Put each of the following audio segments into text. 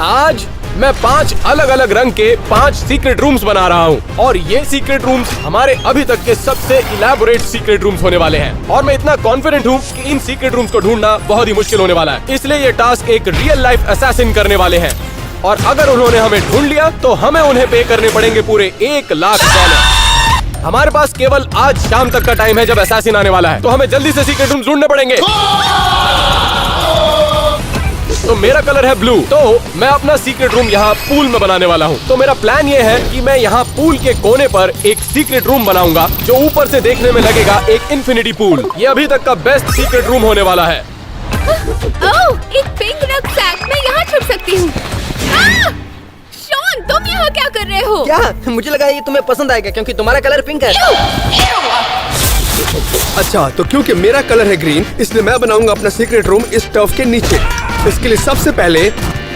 आज मैं 5 अलग अलग रंग के 5 सीक्रेट रूम्स बना रहा हूँ और ये सीक्रेट रूम्स हमारे अभी तक के सबसे इलैबोरेट सीक्रेट रूम्स होने वाले हैं और मैं इतना कॉन्फिडेंट हूँ कि इन सीक्रेट रूम्स को ढूंढना बहुत ही मुश्किल होने वाला है। इसलिए ये टास्क एक रियल लाइफ असैसिन करने वाले हैं और अगर उन्होंने हमें ढूंढ लिया तो हमें उन्हें पे करने पड़ेंगे पूरे $1,00,000। हमारे पास केवल आज शाम तक का टाइम है जब असैसिन आने वाला है, तो हमें जल्दी से सीक्रेट रूम्स ढूंढने पड़ेंगे। तो मेरा कलर है ब्लू, तो मैं अपना सीक्रेट रूम यहाँ पूल में बनाने वाला हूँ। तो मेरा प्लान ये है कि मैं यहाँ पूल के कोने पर एक सीक्रेट रूम बनाऊंगा जो ऊपर से देखने में लगेगा एक इन्फिनिटी पूल। ये अभी तक का बेस्ट सीक्रेट रूम होने वाला है। ओह, एक पिंक रक्सैक, मैं यहाँ छुप सकती हूँ। शॉन, तुम यहाँ क्या कर रहे हो? क्या? मुझे लगा ये तुम्हें पसंद आएगा क्योंकि तुम्हारा कलर पिंक है। अच्छा, तो क्योंकि मेरा कलर है ग्रीन, इसलिए मैं बनाऊंगा अपना सीक्रेट रूम इस टर्फ के नीचे। इसके लिए सबसे पहले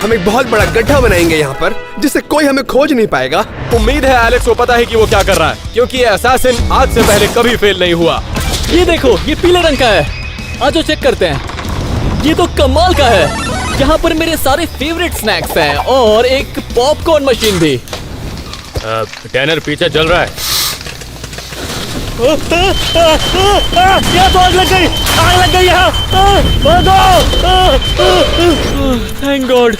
हम एक बहुत बड़ा गड्ढा बनाएंगे यहाँ पर, जिससे कोई हमें खोज नहीं पाएगा। उम्मीद है एलेक्स को पता है कि वो क्या कर रहा है, क्योंकि ये असैसिन आज से पहले कभी फेल नहीं हुआ। ये देखो, ये पीले रंग का है। आज चेक करते हैं। ये तो कमाल का है। यहाँ पर मेरे सारे फेवरेट स्नैक्स हैं और एक पॉपकॉर्न मशीन भी। टैनर पीछे चल रहा है। यहाँ तो आग लग गई यहाँ। थैंक गॉड,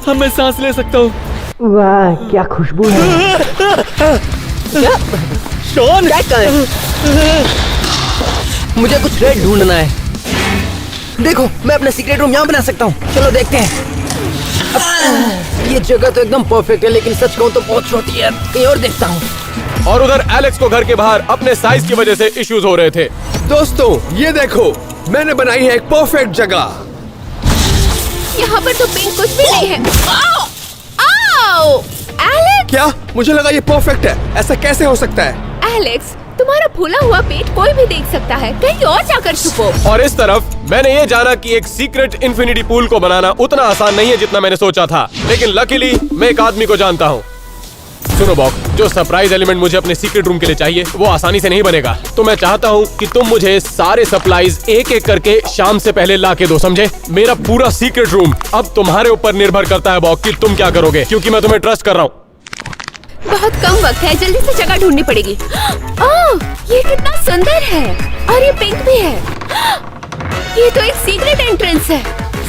अब मैं सांस ले सकता हूँ। वाह, क्या खुशबू है। शॉन, क्या है? मुझे कुछ रेड ढूंढना है। देखो, मैं अपना सीक्रेट रूम यहाँ बना सकता हूँ। चलो देखते हैं। ये जगह तो एकदम परफेक्ट है, लेकिन सच कहूँ तो बहुत छोटी है। कहीं और देखता हूँ। और उधर एलेक्स को घर के बाहर अपने साइज की वजह से इश्यूज हो रहे थे। दोस्तों, ये देखो, मैंने बनाई है एक परफेक्ट जगह। यहाँ पर तो पिंक कुछ भी नहीं है। आओ! एलेक्स! क्या? मुझे लगा ये परफेक्ट है। ऐसा कैसे हो सकता है? एलेक्स, तुम्हारा फूला हुआ पेट कोई भी देख सकता है। कहीं और जाकर छुपो। और इस तरफ मैंने ये जाना कि एक सीक्रेट इन्फिनिटी पूल को बनाना उतना आसान नहीं है जितना मैंने सोचा था, लेकिन लकीली मैं एक आदमी को जानता हूँ। सुनो बॉक, जो सरप्राइज एलिमेंट मुझे अपने सीक्रेट रूम के लिए चाहिए वो आसानी से नहीं बनेगा। तो मैं चाहता हूँ कि तुम मुझे सारे सप्लाईज एक एक करके शाम से पहले ला के दो, समझे? मेरा पूरा सीक्रेट रूम अब तुम्हारे ऊपर निर्भर करता है बॉक कि तुम क्या करोगे, क्योंकि मैं तुम्हें ट्रस्ट कर रहा हूँ। बहुत कम वक्त है, जल्दी से जगह ढूंढनी पड़ेगी। ओह, ये कितना सुंदर है और ये पिंक भी है। ये तो एक सीक्रेट एंट्रेंस है।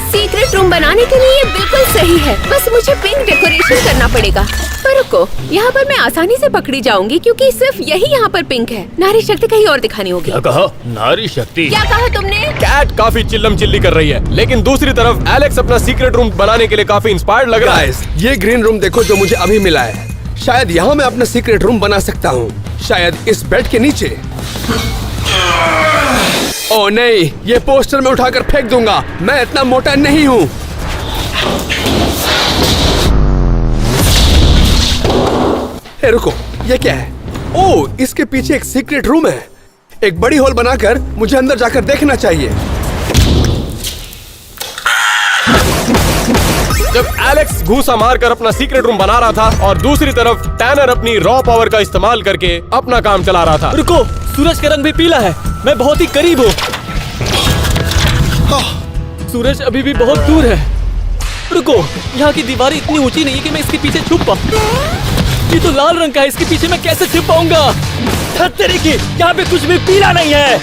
सीक्रेट रूम बनाने के लिए ये बिल्कुल सही है। बस मुझे पिंक डेकोरेशन करना पड़ेगा। पर रुको, यहाँ पर मैं आसानी से पकड़ी जाऊंगी क्योंकि सिर्फ यही यहाँ पर पिंक है। नारी शक्ति कहीं और दिखानी होगी। क्या कहा? नारी शक्ति? क्या कहा तुमने? कैट काफी चिल्लम चिल्ली कर रही है, लेकिन दूसरी तरफ एलेक्स अपना सीक्रेट रूम बनाने के लिए काफी इंस्पायर्ड लग रहा है। गाइस, ये ग्रीन रूम देखो जो मुझे अभी मिला है। शायद यहाँ मैं अपना सीक्रेट रूम बना सकता हूँ, शायद इस बेड के नीचे। ओह नहीं, ये पोस्टर मैं उठाकर फेंक दूंगा। मैं इतना मोटा नहीं हूँ। हे रुको, ये क्या है? ओह, इसके पीछे एक सीक्रेट रूम है। एक बड़ी होल बनाकर मुझे अंदर जाकर देखना चाहिए। जब एलेक्स घूसा मारकर अपना सीक्रेट रूम बना रहा था और दूसरी तरफ टैनर अपनी रॉ पावर का इस्तेमाल करके अपना काम चला रहा था। रुको, सूरज का रंग भी पीला है। मैं बहुत ही करीब हूँ। सूरज अभी भी बहुत दूर है। रुको, यहाँ की दीवारें इतनी ऊंची नहीं है कि मैं इसके पीछे छुप पाऊँ। ये तो लाल रंग का है, इसके पीछे मैं कैसे छुप पाऊंगा? तेरे की, यहाँ पे कुछ भी पीला नहीं है।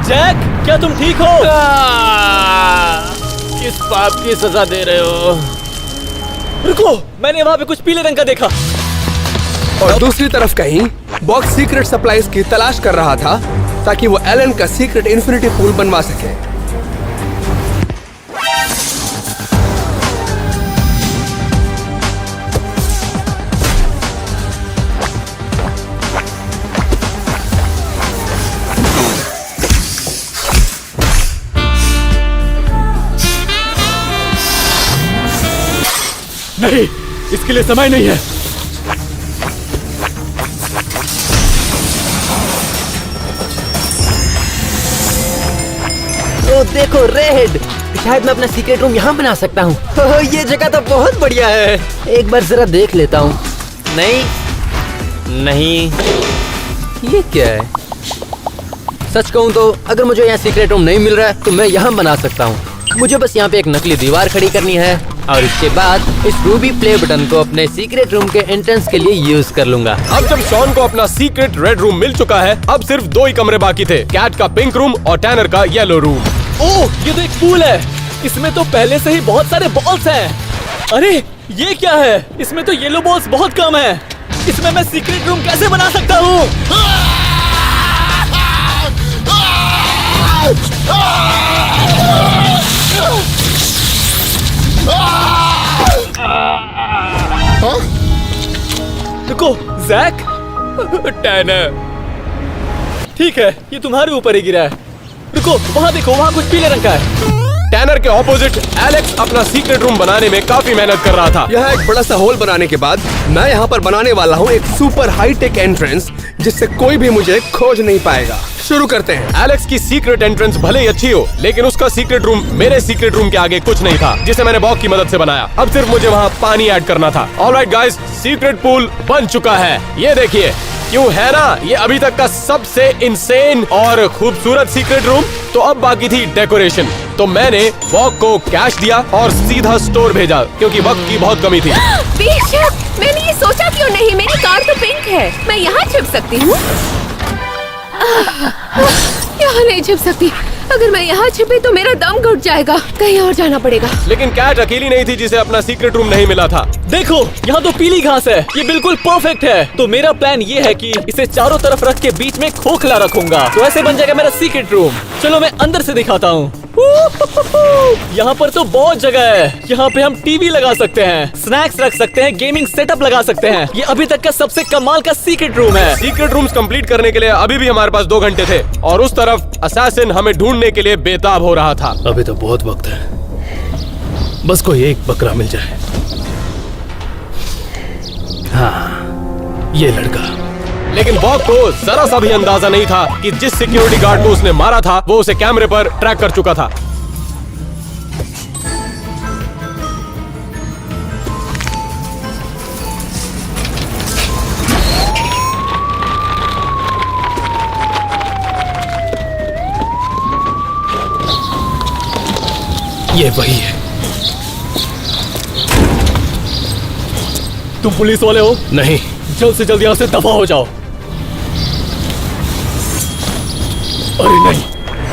जैक, क्या तुम ठीक हो? किस पाप की सजा दे रहे हो? रुको, मैंने वहाँ पे कुछ पीले रंग का देखा। और दूसरी तरफ कहीं बॉक्स सीक्रेट सप्लाईज की तलाश कर रहा था ताकि वो एलन का सीक्रेट इन्फिनिटी पूल बनवा सके। नहीं, इसके लिए समय नहीं है। तो देखो रेड, शायद मैं अपना सीक्रेट रूम यहाँ बना सकता हूँ। ये जगह तो बहुत बढ़िया है। एक बार जरा देख लेता हूँ। नहीं, ये क्या है? सच कहूँ तो अगर मुझे यहाँ सीक्रेट रूम नहीं मिल रहा है तो मैं यहाँ बना सकता हूँ। मुझे बस यहाँ पे एक नकली दीवार खड़ी करनी है और इसके बाद इस रूबी प्ले बटन को अपने सीक्रेट रूम के एंट्रेंस के लिए यूज कर लूंगा। अब जब शॉन को अपना सीक्रेट रेड रूम मिल चुका है, अब सिर्फ 2 ही कमरे बाकी थे, कैट का पिंक रूम और टैनर का येलो रूम। ओह, ये तो एक पूल है। इसमें तो पहले से ही बहुत सारे बॉल्स हैं। अरे ये क्या है? इसमें तो येलो बॉल्स बहुत कम है। इसमें मैं सीक्रेट रूम कैसे बना सकता हूँ? रुको, जैक। टैनर, ठीक है, ये तुम्हारे ऊपर ही गिरा है। रुको, वहाँ देखो, वहाँ कुछ पीले रंग का है। टैनर के ऑपोजिट एलेक्स अपना सीक्रेट रूम बनाने में काफी मेहनत कर रहा था। यहाँ एक बड़ा सा होल बनाने के बाद मैं यहाँ पर बनाने वाला हूँ एक सुपर हाई टेक एंट्रेंस, जिससे कोई भी मुझे खोज नहीं पाएगा। शुरू करते हैं। एलेक्स की सीक्रेट एंट्रेंस भले ही अच्छी हो, लेकिन उसका सीक्रेट रूम मेरे सीक्रेट रूम के आगे कुछ नहीं था, जिसे मैंने बॉक की मदद से बनाया। अब सिर्फ मुझे वहाँ पानी ऐड करना था। ऑलराइट गाइस, सीक्रेट पूल बन चुका है। ये देखिए, क्यों है ना ये अभी तक का सबसे इंसेन और खूबसूरत सीक्रेट रूम। तो अब बाकी थी डेकोरेशन। तो मैंने बॉक को कैश दिया और सीधा स्टोर भेजा, क्योंकि वक्त की बहुत कमी थी। बेशक, मैंने ये सोचा क्यों नहीं, मेरी कार तो पिंक है, मैं यहाँ छिप सकती हूँ। यहाँ नहीं छिप सकती, अगर मैं यहाँ छिपी तो मेरा दम घुट जाएगा, कहीं और जाना पड़ेगा। लेकिन कैट अकेली नहीं थी जिसे अपना सीक्रेट रूम नहीं मिला था। देखो, यहाँ तो पीली घास है, ये बिल्कुल परफेक्ट है। तो मेरा प्लान ये है कि इसे चारों तरफ रख के बीच में खोखला रखूंगा, तो ऐसे बन जाएगा मेरा सीक्रेट रूम। चलो मैं अंदर से दिखाता हूँ। यहाँ पर तो बहुत जगह है। यहाँ पे हम टीवी लगा सकते हैं, स्नैक्स रख सकते हैं, गेमिंग सेटअप लगा सकते हैं। ये अभी तक का सबसे कमाल का सीक्रेट रूम है। सीक्रेट रूम्स कंप्लीट करने के लिए अभी भी हमारे पास 2 घंटे थे, और उस तरफ असैसिन हमें ढूंढने के लिए बेताब हो रहा था। अभी तो बहुत वक्त है, बस कोई एक बकरा मिल जाए। हाँ, ये लड़का। लेकिन बॉक को जरा सा भी अंदाजा नहीं था कि जिस सिक्योरिटी गार्ड को उसने मारा था वो उसे कैमरे पर ट्रैक कर चुका था। ये वही है। तुम पुलिस वाले हो? नहीं, जल्द से जल्द यहाँ से दफा हो जाओ। अरे नहीं।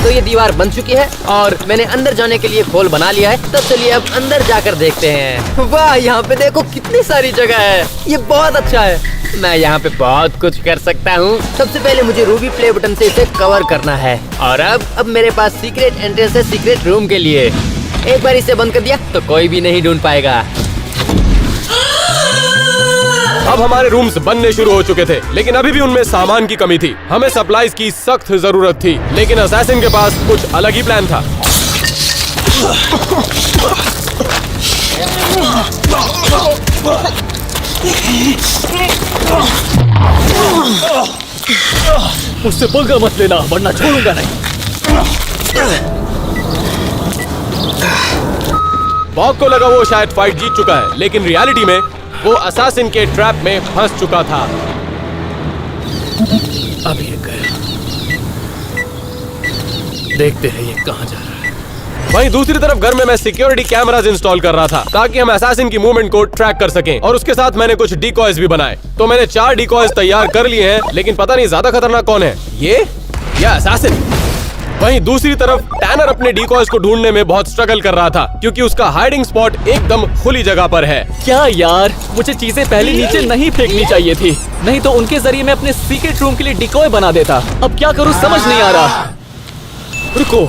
तो ये दीवार बन चुकी है और मैंने अंदर जाने के लिए खोल बना लिया है। तब चलिए अब अंदर जाकर देखते हैं। वाह, यहाँ पे देखो कितनी सारी जगह है, ये बहुत अच्छा है। मैं यहाँ पे बहुत कुछ कर सकता हूँ। सबसे पहले मुझे रूबी प्ले बटन से इसे कवर करना है, और अब मेरे पास सीक्रेट एंट्रेंस है सीक्रेट रूम के लिए। एक बार इसे बंद कर दिया तो कोई भी नहीं ढूंढ पाएगा। अब हमारे रूम्स बनने शुरू हो चुके थे, लेकिन अभी भी उनमें सामान की कमी थी। हमें सप्लाईज की सख्त जरूरत थी, लेकिन असैसिन के पास कुछ अलग ही प्लान था। मुझसे पंगा मत लेना, वरना छोड़ूंगा नहीं। बॉक को लगा वो शायद फाइट जीत चुका है, लेकिन रियलिटी में वो असैसिन के ट्रैप में फंस चुका था। अब ये गया, देखते हैं ये कहाँ जा रहा है। वहीं दूसरी तरफ घर में मैं सिक्योरिटी कैमरास इंस्टॉल कर रहा था, ताकि हम असैसिन की मूवमेंट को ट्रैक कर सकें, और उसके साथ मैंने कुछ डिकॉयज भी बनाए। तो मैंने 4 डिकॉयज तैयार कर लिए हैं, लेकिन पता नहीं ज्यादा खतरनाक कौन है, ये या असैसिन। वहीं दूसरी तरफ टैनर अपने डिकॉयज को ढूंढने में बहुत स्ट्रगल कर रहा था, क्योंकि उसका हाइडिंग स्पॉट एकदम खुली जगह पर है। क्या यार, मुझे चीजें पहले नीचे नहीं फेंकनी चाहिए थी, नहीं तो उनके जरिए मैं अपने सीक्रेट रूम के लिए डिकॉय बना देता। अब क्या करूं समझ नहीं आ रहा। रुको,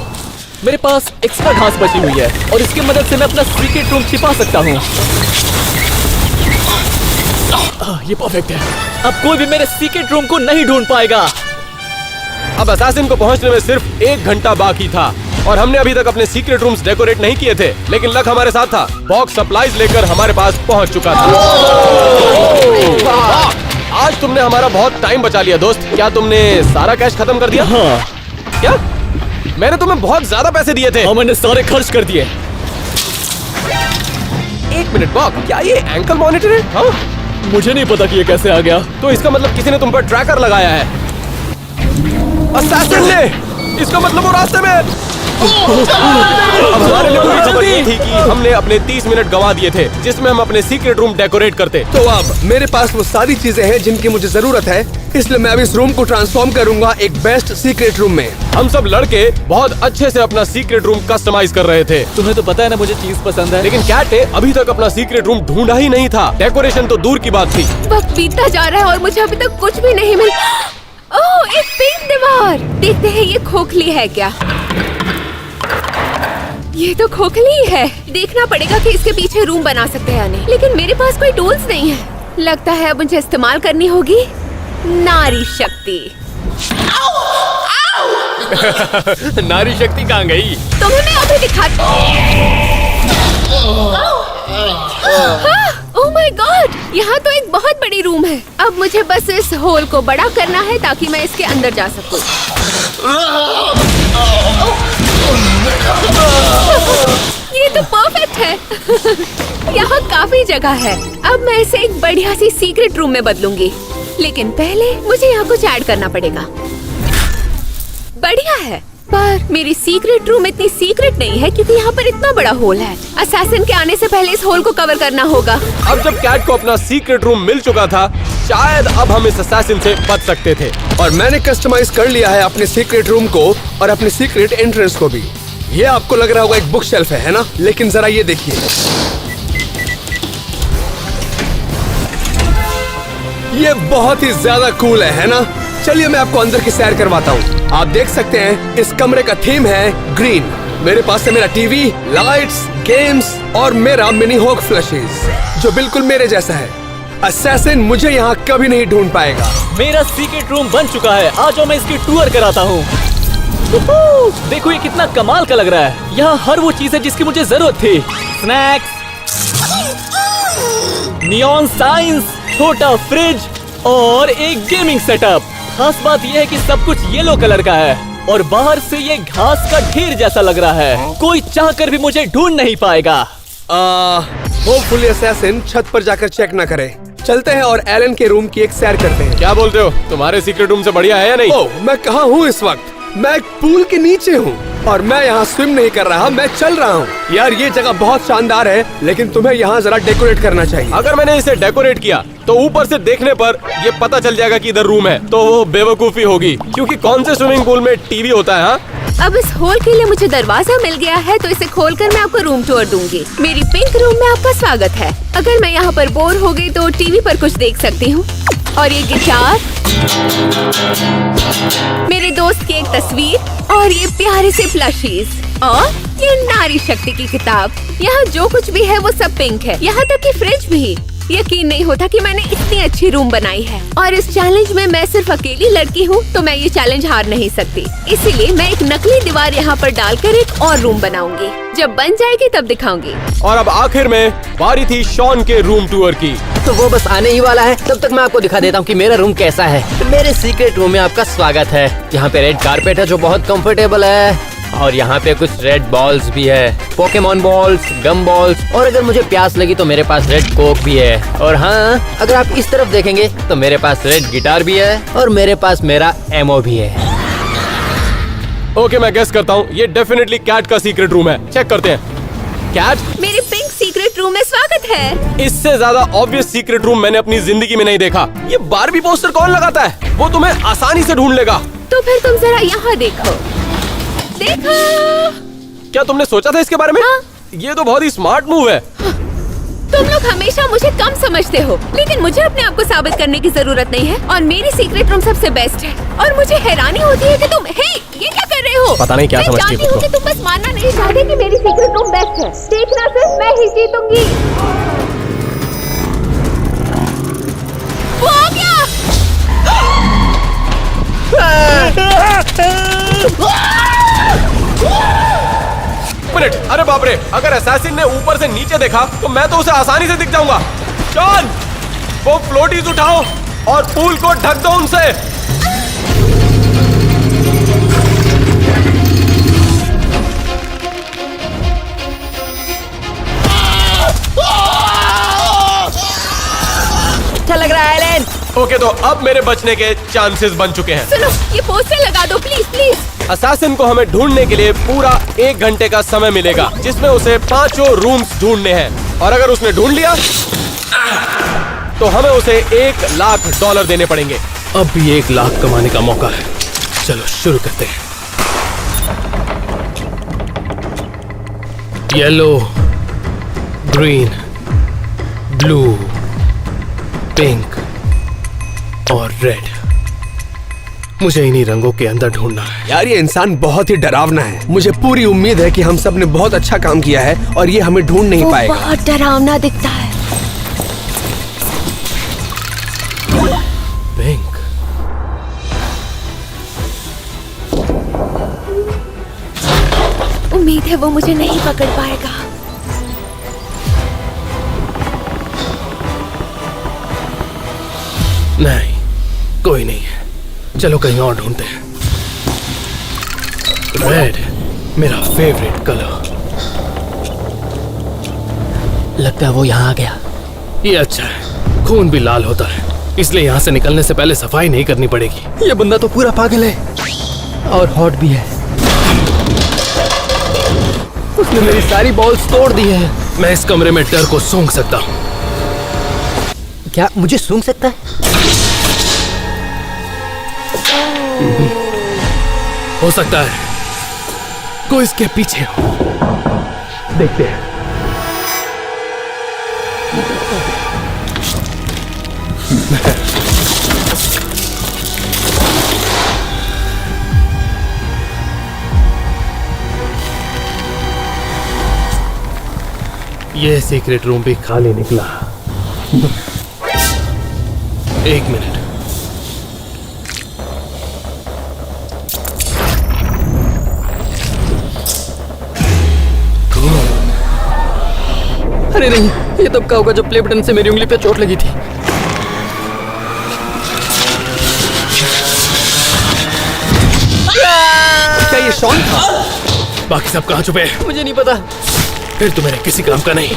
मेरे पास एक्स्ट्रा घास बची हुई है, और इसकी मदद से मैं अपना सीक्रेट रूम छिपा सकता हूँ। ये परफेक्ट है। अब कोई भी मेरे सीक्रेट रूम को नहीं ढूंढ पाएगा। अब असैसिन को पहुंचने में सिर्फ 1 घंटा बाकी था, और हमने अभी तक अपने सीक्रेट रूम्स डेकोरेट नहीं किए थे, लेकिन लक हमारे साथ था। बॉक्स सप्लाईज लेकर हमारे पास पहुंच चुका था। आज तुमने हमारा बहुत टाइम बचा लिया दोस्त। क्या तुमने सारा कैश खत्म कर दिया? हाँ, क्या? मैंने तुम्हें बहुत ज्यादा पैसे दिए थे। और मैंने सारे खर्च कर दिए। 1 मिनट बॉक, क्या ये एंकल मॉनिटर है? हाँ? मुझे नहीं पता कि ये कैसे आ गया। तो इसका मतलब किसी ने तुम पर ट्रैकर लगाया है। असैसिन ने इसका मतलब वो रास्ते में है। हमारे लिए बुरी खबर ये थी कि हमने अपने 30 मिनट गंवा दिए थे जिसमें हम अपने सीक्रेट रूम डेकोरेट करते। तो अब मेरे पास वो सारी चीजें हैं जिनकी मुझे जरूरत है, इसलिए मैं अब इस रूम को ट्रांसफॉर्म करूंगा एक बेस्ट सीक्रेट रूम में। हम सब लड़के बहुत अच्छे से अपना सीक्रेट रूम कस्टमाइज कर रहे थे, तुम्हें तो पता है ना मुझे चीज पसंद है। लेकिन कैट ने अभी तक अपना सीक्रेट रूम ढूंढा ही नहीं था। डेकोरेशन तो दूर की बात थी। वक्त बीतता जा रहा है और मुझे अभी तक कुछ भी नहीं मिला। ओह, एक पिंक दीवार। देखते हैं ये खोखली है क्या। ये तो खोखली है। देखना पड़ेगा कि इसके पीछे रूम बना सकते हैं या नहीं। लेकिन मेरे पास कोई टूल्स नहीं है। लगता है अब मुझे इस्तेमाल करनी होगी नारी शक्ति। नारी शक्ति कहाँ गई? तुम्हें मैं अभी दिखाती ओह माय गॉड, यहाँ तो एक बहुत बड़ी रूम है। अब मुझे बस इस होल को बड़ा करना है ताकि मैं इसके अंदर जा सकूं। ये तो परफेक्ट है। यहाँ काफी जगह है। अब मैं इसे एक बढ़िया सी सीक्रेट रूम में बदलूंगी, लेकिन पहले मुझे यहाँ कुछ ऐड करना पड़ेगा। बढ़िया है, पर मेरी सीक्रेट रूम इतनी सीक्रेट नहीं है क्योंकि यहाँ पर इतना बड़ा होल है। असैसिन के आने से पहले इस होल को कवर करना होगा। अब जब कैट को अपना सीक्रेट रूम मिल चुका था, शायद अब हम इस असैसिन से बच सकते थे। और मैंने कस्टमाइज कर लिया है अपने सीक्रेट रूम को और अपने सीक्रेट एंट्रेंस को भी। ये आपको लग रहा होगा एक बुक शेल्फ है ना? लेकिन जरा ये देखिए, ये बहुत ही ज्यादा कूल है ना? चलिए मैं आपको अंदर की सैर करवाता हूँ। आप देख सकते हैं इस कमरे का थीम है ग्रीन। मेरे पास है मेरा टीवी, लाइट्स, गेम्स और मेरा मिनी हॉक फ्लैशेस जो बिल्कुल मेरे जैसा है। असैसिन मुझे यहाँ कभी नहीं ढूंढ पाएगा। मेरा सीक्रेट रूम बन चुका है। आज मैं इसकी टूर कराता हूँ। देखो ये कितना कमाल का लग रहा है। यहाँ हर वो चीज है जिसकी मुझे जरूरत थी। स्नैक्स, नियॉन साइंस, छोटा फ्रिज और एक गेमिंग सेटअप। खास बात यह है कि सब कुछ येलो कलर का है और बाहर से ये घास का ढेर जैसा लग रहा है। कोई चाहकर भी मुझे ढूंढ नहीं पाएगा। होपफुली असैसिन छत पर जाकर चेक ना करे। चलते हैं और एलन के रूम की एक सैर करते हैं। क्या बोलते हो? तुम्हारे सीक्रेट रूम से बढ़िया है या नहीं? ओह, मैं कहाँ हूँ इस वक्त? मैं एक पूल के नीचे हूँ और मैं यहाँ स्विम नहीं कर रहा, मैं चल रहा हूँ। यार ये जगह बहुत शानदार है, लेकिन तुम्हें यहाँ जरा डेकोरेट करना चाहिए। अगर मैंने इसे डेकोरेट किया तो ऊपर से देखने पर ये पता चल जाएगा कि इधर रूम है, तो वो बेवकूफी होगी क्योंकि कौन से स्विमिंग पूल में टीवी होता है? हाँ? अब इस होल के लिए मुझे दरवाजा मिल गया है, तो इसे खोलकर मैं आपको रूम टूर दूंगी। मेरी पिंक रूम में आपका स्वागत है। अगर मैं यहाँ पर बोर हो गई तो टीवी पर कुछ देख सकती हूँ। और ये गिटार, मेरे दोस्त की एक तस्वीर और ये प्यारे से प्लशीज और ये नारी शक्ति की किताब। यहाँ जो कुछ भी है वो सब पिंक है, यहाँ तक कि फ्रिज भी। यकीन नहीं होता कि मैंने इतनी अच्छी रूम बनाई है। और इस चैलेंज में मैं सिर्फ अकेली लड़की हूँ, तो मैं ये चैलेंज हार नहीं सकती। इसीलिए मैं एक नकली दीवार यहाँ पर डालकर एक और रूम बनाऊंगी। जब बन जाएगी तब दिखाऊंगी। और अब आखिर में बारी थी शॉन के रूम टूर की। तो वो बस आने ही वाला है, तब तक मैं आपको दिखा देता हूँ कि मेरा रूम कैसा है। तो मेरे सीक्रेट रूम में आपका स्वागत है। यहाँ पे रेड कारपेट है जो बहुत कंफर्टेबल है और यहाँ पे कुछ रेड बॉल्स भी है, पोकेमॉन बॉल्स, गम बॉल्स, और अगर मुझे प्यास लगी तो मेरे पास रेड कोक भी है। और हाँ, अगर आप इस तरफ देखेंगे तो मेरे पास रेड गिटार भी है और मेरे पास मेरा एमओ भी है। ओके, मैं गेस करता हूँ ये डेफिनेटली कैट का सीक्रेट रूम है। चेक करते हैं। कैट, मेरे पिंक सीक्रेट रूम में स्वागत है। इससे ज्यादा ऑब्वियस सीक्रेट रूम मैंने अपनी जिंदगी में नहीं देखा। ये बारबी पोस्टर कौन लगाता है? वो तुम्हें आसानी से ढूंढ लेगा। तो फिर तुम जरा यहाँ देखो। देखो, क्या तुमने सोचा था इसके बारे में? हाँ। ये तो बहुत ही स्मार्ट मूव है। तुम लोग हमेशा मुझे कम समझते हो, लेकिन मुझे अपने आप को साबित करने की जरूरत नहीं है और मेरी सीक्रेट रूम सबसे बेस्ट है। और मुझे हैरानी होती है कि तुम ये क्या कर रहे हो? पता नहीं क्या समझती हो मैं जानती हूँ कि तुम बस मानना नहीं चाहते कि मेरी सीक्रेट रूम बेस्ट है। देखना, सिर्फ मैं ही जीतूंगी। वो आ गया। मिनट, अरे बाप रे, अगर असैसिन ने ऊपर से नीचे देखा तो मैं तो उसे आसानी से दिख जाऊंगा। जॉन, वो फ्लोटीज उठाओ और पूल को ढक दो उनसे। अच्छा लग रहा है एलन। ओके, तो अब मेरे बचने के चांसेस बन चुके हैं। सुनो, ये पोस्टर लगा दो प्लीज प्लीज। असैसिन को हमें ढूंढने के लिए पूरा 1 घंटे का समय मिलेगा, जिसमें उसे 5 रूम्स ढूंढने हैं। और अगर उसने ढूंढ लिया तो हमें उसे $1,00,000 देने पड़ेंगे। अब भी 1,00,000 कमाने का मौका है। चलो शुरू करते हैं। येलो, ग्रीन, ब्लू, पिंक और रेड। मुझे इन्हीं रंगों के अंदर ढूंढना है। यार ये इंसान बहुत ही डरावना है। मुझे पूरी उम्मीद है कि हम सब ने बहुत अच्छा काम किया है और ये हमें ढूंढ नहीं वो पाएगा। बहुत डरावना दिखता है। पिंक, उम्मीद है वो मुझे नहीं पकड़ पाएगा। नहीं, कोई नहीं है। चलो कहीं और ढूंढते हैं। रेड, मेरा फेवरेट कलर। लगता है वो यहाँ आ गया। ये अच्छा है, खून भी लाल होता है, इसलिए यहाँ से निकलने से पहले सफाई नहीं करनी पड़ेगी। ये बंदा तो पूरा पागल है और हॉट भी है। उसने मेरी सारी बॉल्स तोड़ दी है। मैं इस कमरे में डर को सूंघ सकता हूँ। क्या मुझे सूंघ सकता है? हो सकता है कोई इसके पीछे हो। देखते हैं। ये सीक्रेट रूम भी खाली निकला। 1 मिनट। अरे नहीं, ये तब का होगा जब प्ले बटन से मेरी उंगली पे चोट लगी थी। क्या ये शॉन था? बाकी सब कहाँ छुपे हैं? मुझे नहीं पता। फिर तो मेरे किसी काम का नहीं।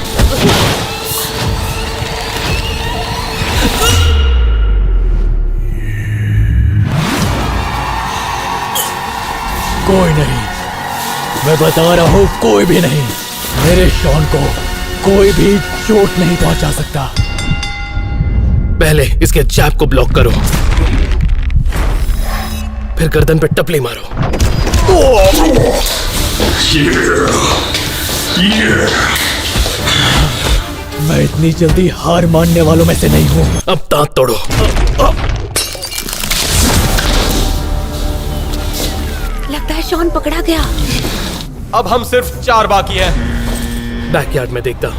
कोई नहीं, मैं बता रहा हूँ, कोई भी नहीं। मेरे शॉन को कोई भी चोट नहीं पहुंचा सकता। पहले इसके जैब को ब्लॉक करो, फिर गर्दन पे टपली मारो। मैं इतनी जल्दी हार मानने वालों में से नहीं हूँ। अब दांत तोड़ो। लगता है शॉन पकड़ा गया। अब हम सिर्फ 4 बाकी हैं। बैकयार्ड में देखता हूं।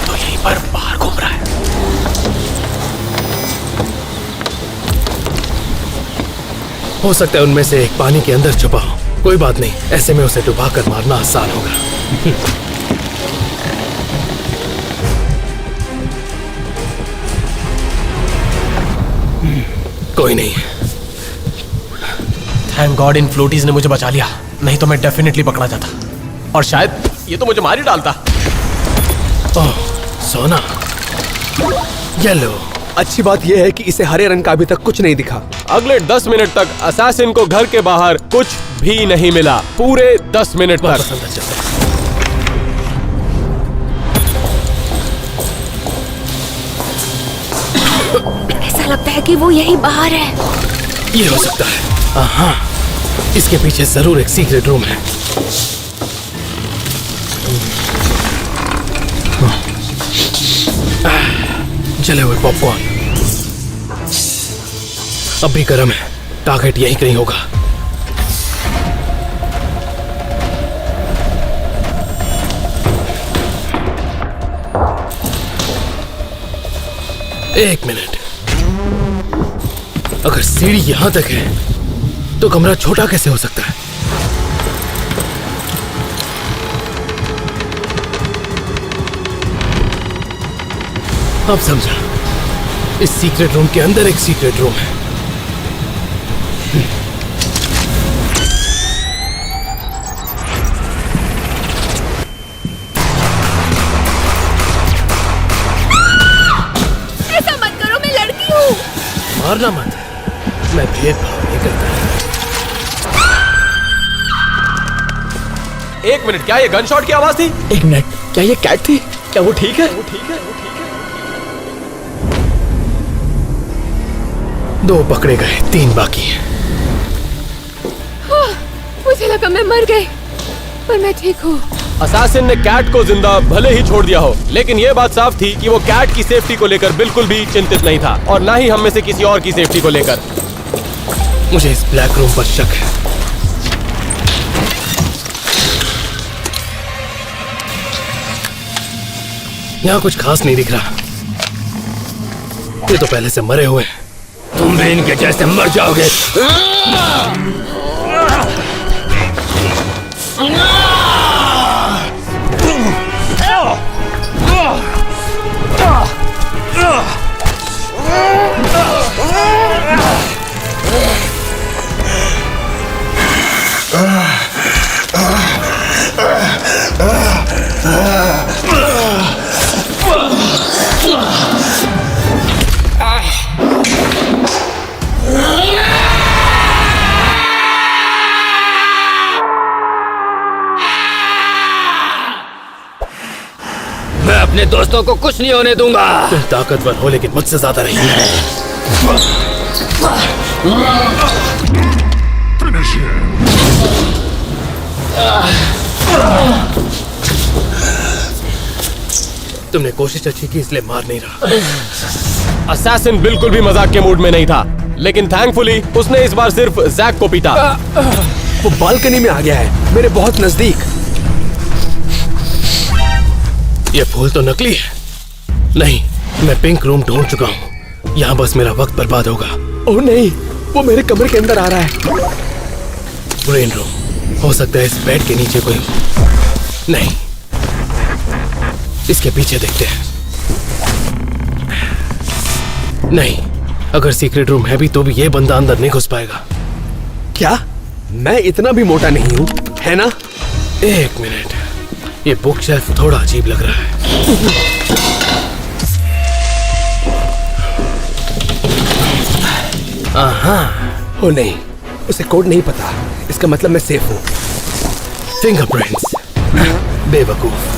तो यहीं पर बाहर घूम रहा है। हो सकता है उनमें से एक पानी के अंदर छुपा हो। कोई बात नहीं, ऐसे में उसे डुबा कर मारना आसान होगा। कोई नहीं। थैंक गॉड इन फ्लोटीज ने मुझे बचा लिया, नहीं तो मैं डेफिनेटली पकड़ा जाता और शायद ये तो मुझे मार ही डालता। ओह, सोना। येलो। अच्छी बात यह है कि इसे हरे रंग का अभी तक कुछ नहीं दिखा। अगले 10 मिनट तक असैसिन को घर के बाहर कुछ भी नहीं मिला। पूरे 10 मिनट तक। वापस अंदर चलते हैं। ऐसा लगता है कि वो यही बाहर है। ये हो सकता है। हाँ, इसके पीछे जरूर एक सीक्रेट रूम है। जले हुए पॉपकॉर्न अब भी गर्म है। टारगेट यहीं कहीं होगा। एक मिनट। अगर सीढ़ी यहां तक है तो कमरा छोटा कैसे हो सकता है? अब समझा। इस सीक्रेट रूम के अंदर एक सीक्रेट रूम है। मारना मत, मैं भेदभाव नहीं करता। एक मिनट, क्या ये गन शॉट की आवाज थी? एक मिनट, क्या ये कैट थी? क्या वो ठीक है? 2 पकड़े गए, 3 बाकी हैं। मुझे लगा मैं मर गई, पर मैं ठीक हूँ। असासिन ने कैट को जिंदा भले ही छोड़ दिया हो, लेकिन ये बात साफ थी कि वो कैट की सेफ्टी को लेकर बिल्कुल भी चिंतित नहीं था, और ना ही हम में से किसी और की सेफ्टी को लेकर। मुझे इस ब्लैक रूम पर शक है। यहाँ कुछ खास नहीं दिख रहा। ये तो पहले से मरे हुए हैं। तुम भी इनके जैसे मर जाओगे। मैं अपने दोस्तों को कुछ नहीं होने दूंगा। तुम ताकतवर हो लेकिन मुझसे ज्यादा नहीं। तुमने कोशिश अच्छी की इसलिए मार नहीं रहा। असासिन बिल्कुल भी मजाक के मूड में नहीं था, लेकिन थैंकफुली उसने इस बार सिर्फ जैक को पीटा। वो बालकनी में आ गया है, मेरे बहुत नजदीक। ये फूल तो नकली है। नहीं, मैं पिंक रूम ढूंढ चुका हूँ। यहाँ बस मेरा वक्त बर्बाद होगा। ओह नहीं, वो मेरे कमरे के अंदर आ रहा है। ग्रीन रूम, हो सकता है इस बेड के नीचे कोई हो। नहीं, इसके पीछे देखते हैं। नहीं, अगर सीक्रेट रूम है भी तो भी ये बंदा अंदर नहीं घुस पाएगा। क्या मैं इतना भी मोटा नहीं हूँ, है ना? एक मिनट, ये बुक शेल्फ थोड़ा अजीब लग रहा है। ओ नहीं, उसे कोड नहीं पता। इसका मतलब मैं सेफ हूँ। फिंगरप्रिंट्स, बेवकूफ।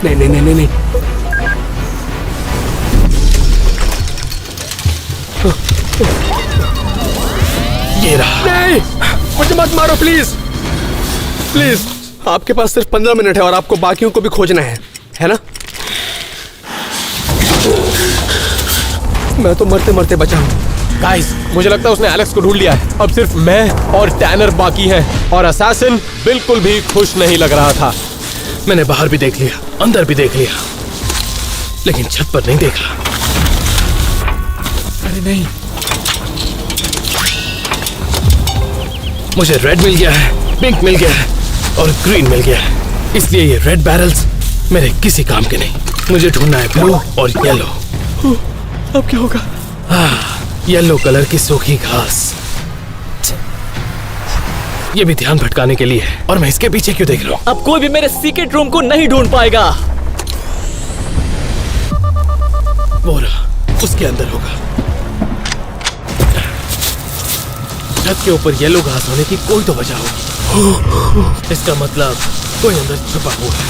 नहीं नहीं नहीं नहीं नहीं। ये रहा। नहीं, मुझे मत मारो प्लीज प्लीज। आपके पास सिर्फ 15 मिनट है और आपको बाकियों को भी खोजना है ना? मैं तो मरते मरते बचा हूँ। गाइस, मुझे लगता है उसने एलेक्स को ढूंढ लिया है। अब सिर्फ मैं और टैनर बाकी हैं, और असासिन बिल्कुल भी खुश नहीं लग रहा था। मैंने बाहर भी देख लिया, अंदर भी देख लिया, लेकिन छत पर नहीं देखा। अरे नहीं, मुझे रेड मिल गया है, पिंक मिल गया है और ग्रीन मिल गया है। इसलिए ये रेड बैरल्स मेरे किसी काम के नहीं। मुझे ढूंढना है ब्लू और येलो। अब क्या होगा? येलो कलर की सूखी घास। ये भी ध्यान भटकाने के लिए है, और मैं इसके पीछे क्यों देख रहा हूँ? अब कोई भी मेरे सीक्रेट रूम को नहीं ढूंढ पाएगा। वो रहा, उसके अंदर होगा। छत के ऊपर येलो घास होने की कोई तो वजह होगी। इसका मतलब कोई अंदर छुपा हुआ है।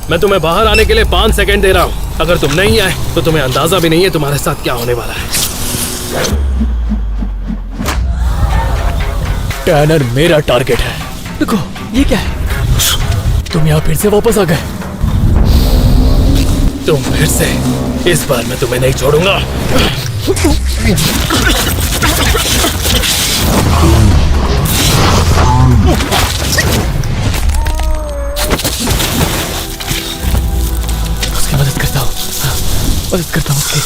मैं तुम्हें बाहर आने के लिए 5 सेकंड दे रहा हूँ। अगर तुम नहीं आए तो तुम्हें अंदाजा भी नहीं है तुम्हारे साथ क्या होने वाला है। टैनर मेरा टारगेट है। देखो, ये क्या है? तुम यहाँ फिर से वापस आ गए। तुम फिर से? इस बार मैं तुम्हें नहीं छोड़ूंगा। उसकी मदद करता हूँ, मदद करता हूँ उसकी।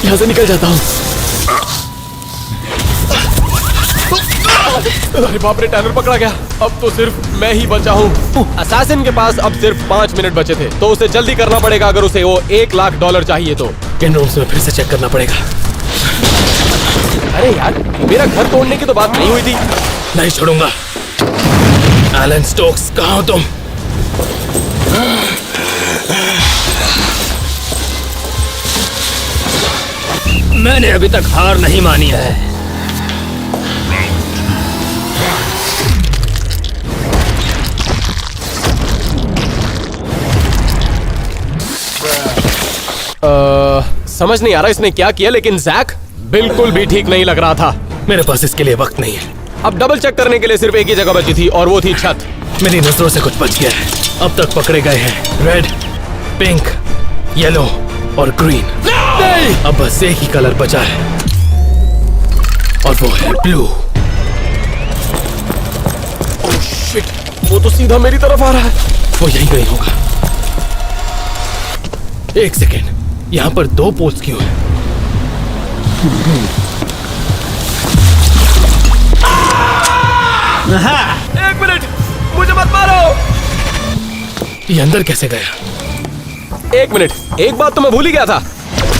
यहाँ से निकल जाता हूँ। अरे बाप रे, टैनर पकड़ा गया। अब तो सिर्फ मैं ही बचा हूँ। असासिन के पास अब सिर्फ 5 मिनट बचे थे, तो उसे जल्दी करना पड़ेगा अगर उसे वो $1 लाख चाहिए तो। इन रूम्स में फिर से चेक करना पड़ेगा। अरे यार, मेरा घर तोड़ने की तो बात नहीं हुई थी। नहीं छोड़ूंगा। एलन स्टोक्स, कहाँ हो तुम? मैंने अभी तक हार नहीं मानी है। समझ नहीं आ रहा इसने क्या किया, लेकिन जैक बिल्कुल भी ठीक नहीं लग रहा था। मेरे पास इसके लिए वक्त नहीं है। अब डबल चेक करने के लिए सिर्फ एक ही जगह बची थी और वो थी छत। मेरी नजरों से कुछ बच गया है। अब तक पकड़े गए हैं रेड, पिंक, येलो और ग्रीन। नहीं! अब बस एक ही कलर बचा है और वो है ब्लू। ओह शिट, वो तो सीधा मेरी तरफ आ रहा है। वो यहीं कहीं होगा। एक सेकेंड, यहाँ पर 2 पोल्स क्यों हैं? एक मिनट, मुझे मत मारो। ये अंदर कैसे गया? एक मिनट, एक बात तो मैं भूल ही गया था।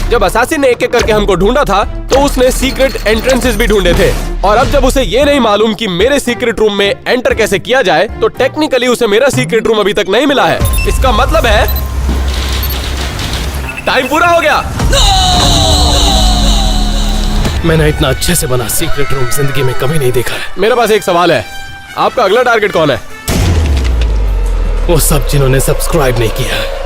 जब असासिन ने एक एक करके हमको ढूंढा था तो उसने सीक्रेट एंट्रेंसेस भी ढूंढे थे, और अब जब उसे ये नहीं मालूम कि मेरे सीक्रेट रूम में एंटर कैसे किया जाए, तो टेक्निकली उसे मेरा सीक्रेट रूम अभी तक नहीं मिला है। इसका मतलब है टाइम पूरा हो गया। मैंने इतना अच्छे से बना सीक्रेट रूम जिंदगी में कभी नहीं देखा है। मेरे पास एक सवाल है, आपका अगला टारगेट कौन है? वो सब जिन्होंने सब्सक्राइब नहीं किया।